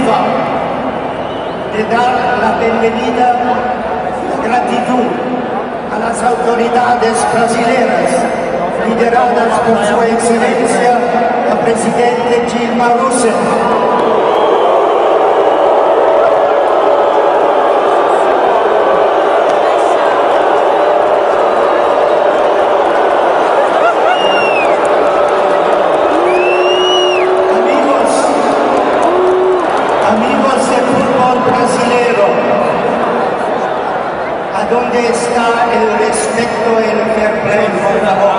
FIFA de dar la bienvenida y gratitud a las autoridades brasileñas lideradas por su excelencia el presidente Dilma Rousseff. ¿Dónde está el respeto y el fair play, por favor?